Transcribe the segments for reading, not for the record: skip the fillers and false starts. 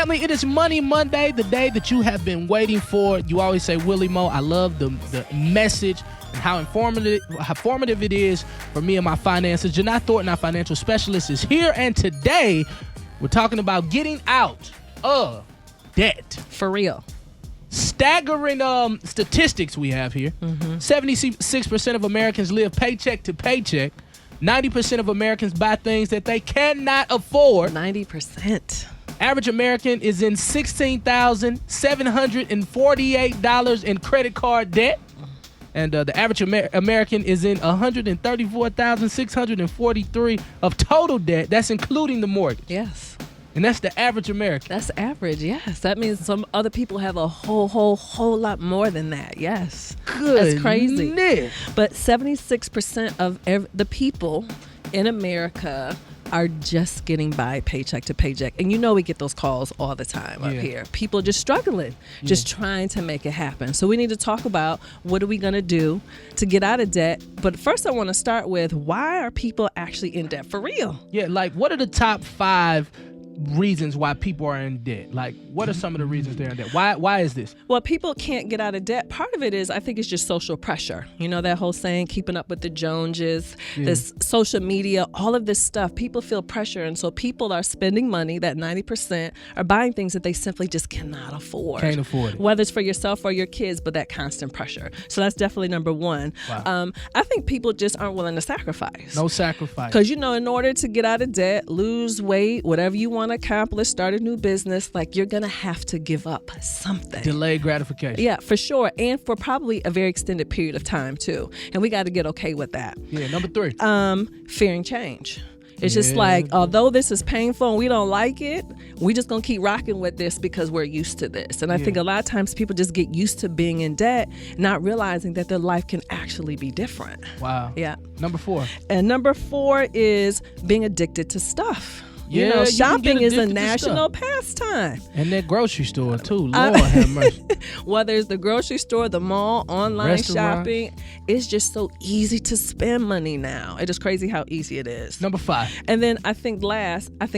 Family, it is Money Monday, the day that you have been waiting for. You always say, Willie Mo, I love the message and how informative it is for me and my finances. Janai Thornton, our financial specialist, is here, and today we're talking about getting out of debt. For real. Staggering statistics we have here. 76% of Americans live paycheck to paycheck. 90% of Americans buy things that they cannot afford. 90%. Average American is in $16,748 in credit card debt. And the average American is in $134,643 of total debt. That's including the mortgage. Yes. And that's the average American. That's average, yes. That means some other people have a whole lot more than that, yes. That's crazy. But 76% of the people in America are just getting by paycheck to paycheck. And you know we get those calls all the time up here. People just struggling, just trying to make it happen. So we need to talk about what are we going to do to get out of debt. But first I want to start with, why are people actually in debt for real? Yeah, like what are the top 5 reasons why people are in debt? Like, what are some of the reasons they're in debt? Why is this? Well, people can't get out of debt. Part of it is, I think it's just social pressure. You know, that whole saying, keeping up with the Joneses, this social media, all of this stuff. People feel pressure. And so people are spending money, that 90%, are buying things that they simply just cannot afford. Can't afford it. Whether it's for yourself or your kids, but that constant pressure. So that's definitely number one. Wow. I think people just aren't willing to sacrifice. No sacrifice. Because, you know, in order to get out of debt, lose weight, whatever you want to accomplish, start a new business, like, you're going to have to give up something. Delayed gratification. Yeah, for sure. And for probably a very extended period of time, too. And we got to get okay with that. Yeah, number 3. Fearing change. It's just like, although this is painful and we don't like it, we just going to keep rocking with this because we're used to this. And I think a lot of times people just get used to being in debt, not realizing that their life can actually be different. Wow. Yeah. Number 4. And number 4 is being addicted to stuff. Yeah, you know, shopping is a addicted to national pastime. And that grocery store, too. Lord have mercy. Whether it's the grocery store, the mall, online Restaurant. shopping, it's just so easy to spend money now. It is crazy how easy it is. Number 5. And then I think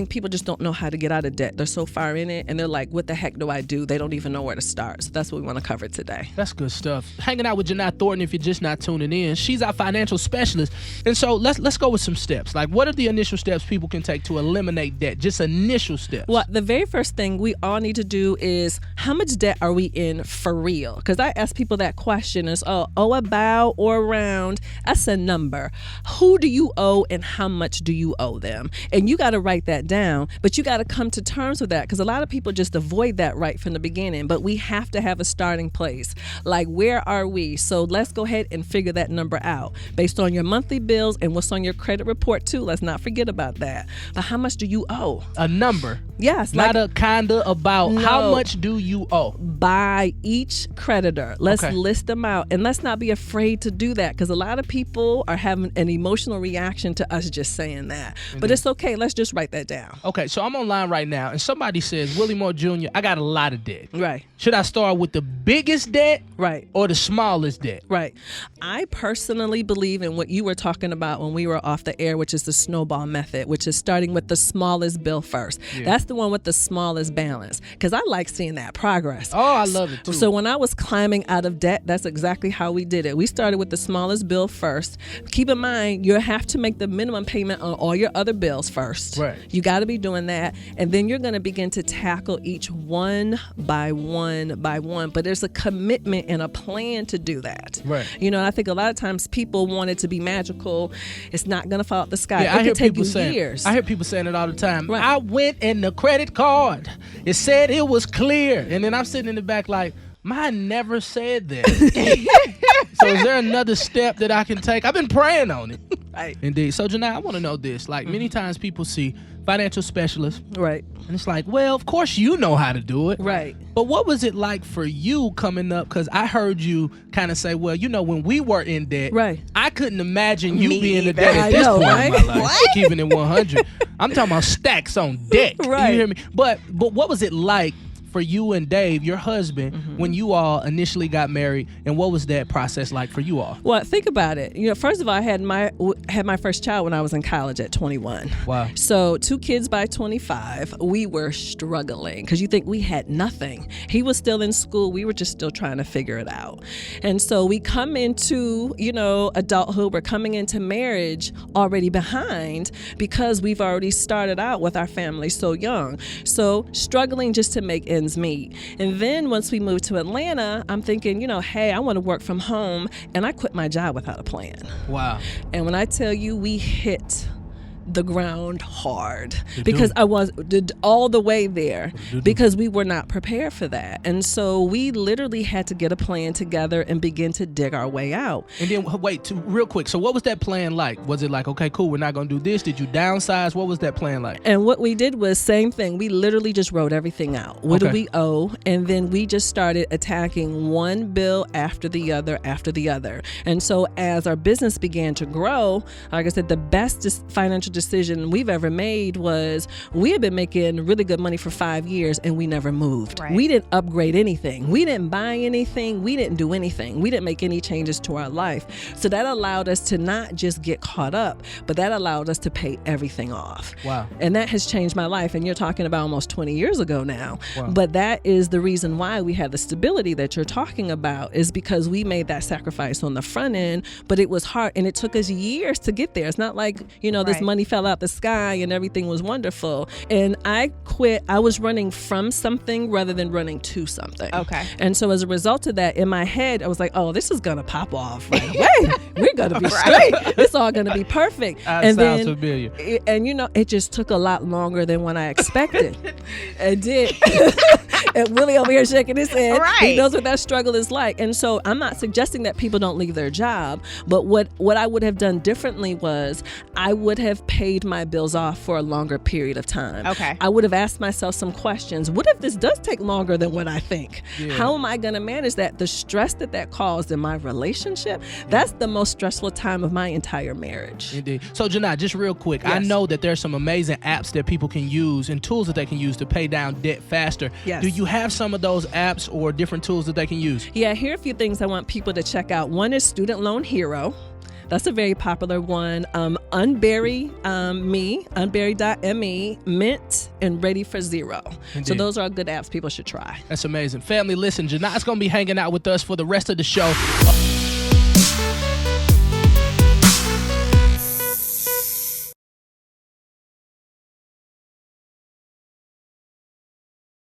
people just don't know how to get out of debt. They're so far in it, and they're like, what the heck do I do? They don't even know where to start. So that's what we want to cover today. That's good stuff. Hanging out with Janai Thornton, if you're just not tuning in. She's our financial specialist. And so let's go with some steps. Like, what are the initial steps people can take to eliminate debt? Just initial steps. Well, the very first thing we all need to do is, how much debt are we in for real? Because I ask people that question is, about or around. That's a number. Who do you owe and how much do you owe them? And you got to write that down, but you got to come to terms with that, because a lot of people just avoid that right from the beginning. But we have to have a starting place. Like, where are we? So let's go ahead and figure that number out based on your monthly bills and what's on your credit report too. Let's not forget about that. But how much do you owe? A number. Yes. Not a kinda about. No. How much do you owe? By each creditor. Let's list them out. And let's not be afraid to do that, because a lot of people are having an emotional reaction to us just saying that. But it's okay. Let's just write that down. Okay, so I'm online right now, and somebody says, Willie Moore Jr., I got a lot of debt. Right. Should I start with the biggest debt? Right. Or the smallest debt? Right. I personally believe in what you were talking about when we were off the air, which is the snowball method, which is starting with the smallest bill first. Yeah. That's the one with the smallest balance, because I like seeing that progress. Oh, I love it too. So when I was climbing out of debt, that's exactly how we did it. We started with the smallest bill first. Keep in mind, you have to make the minimum payment on all your other bills first. Right. You got to be doing that. And then you're going to begin to tackle each one by one by one. But there's a commitment and a plan to do that. Right. You know, I think a lot of times people want it to be magical. It's not going to fall out the sky. Yeah, it could take you years. I hear people saying it all the time. Right. I went in the credit card. It said it was clear. And then I'm sitting in the back like, mine never said that. So is there another step that I can take? I've been praying on it. Right. Indeed. So Janai, I want to know this. Like, many times people see financial specialists. Right. And it's like, well, of course you know how to do it. Right. But what was it like for you coming up? Because I heard you kind of say, well, you know, when we were in debt, right, I couldn't imagine you Me being in either. debt at this I know, point right? in my life. What? Keeping it 100. I'm taling about stacks on deck. Right. You hear me? But what was it like for you and Dave, your husband, when you all initially got married, and what was that process like for you all? Well, think about it. First of all, I had my first child when I was in college at 21. Wow. So 2 kids by 25. We were struggling because you think we had nothing. He was still in school. We were just still trying to figure it out. And so we come into, adulthood. We're coming into marriage already behind because we've already started out with our family so young. So struggling just to make ends meet. And then once we moved to Atlanta, I'm thinking, hey, I want to work from home. And I quit my job without a plan. Wow. And when I tell you we hit the ground hard because I was all the way there because we were not prepared for that. And so we literally had to get a plan together and begin to dig our way out. And then real quick. So what was that plan like? Was it like, okay, cool, we're not going to do this? Did you downsize? What was that plan like? And what we did was same thing. We literally just wrote everything out. What do we owe? And then we just started attacking one bill after the other. And so as our business began to grow, like I said, the best financial decision we've ever made was we had been making really good money for 5 years and we never moved. Right. We didn't upgrade anything. We didn't buy anything. We didn't do anything. We didn't make any changes to our life. So that allowed us to not just get caught up, but that allowed us to pay everything off. Wow. And that has changed my life. And you're talking about almost 20 years ago now. Wow. But that is the reason why we have the stability that you're talking about, is because we made that sacrifice on the front end, but it was hard and it took us years to get there. It's not like, this money fell out the sky and everything was wonderful. And I quit. I was running from something rather than running to something. Okay. And so as a result of that, in my head, I was like, oh, this is going to pop off right away. We're going to be straight. It's all going to be perfect. Sounds familiar. It just took a lot longer than what I expected. It did. And Willie over here shaking his head. Right. He knows what that struggle is like. And so I'm not suggesting that people don't leave their job, but what I would have done differently was I would have paid my bills off for a longer period of time. Okay. I would have asked myself some questions. What if this does take longer than what I think? Yeah. How am I going to manage that? The stress that caused in my relationship, that's the most stressful time of my entire marriage. Indeed. So, Janai, just real quick, I Yes. know that there's some amazing apps that people can use and tools that they can use to pay down debt faster. Yes. Do you have some of those apps or different tools that they can use? Yeah, here are a few things I want people to check out. One is Student Loan Hero. That's a very popular one. Unbury Me, unbury.me, Mint, and Ready for Zero. Indeed. So those are good apps people should try. That's amazing. Family, listen, Janai's going to be hanging out with us for the rest of the show.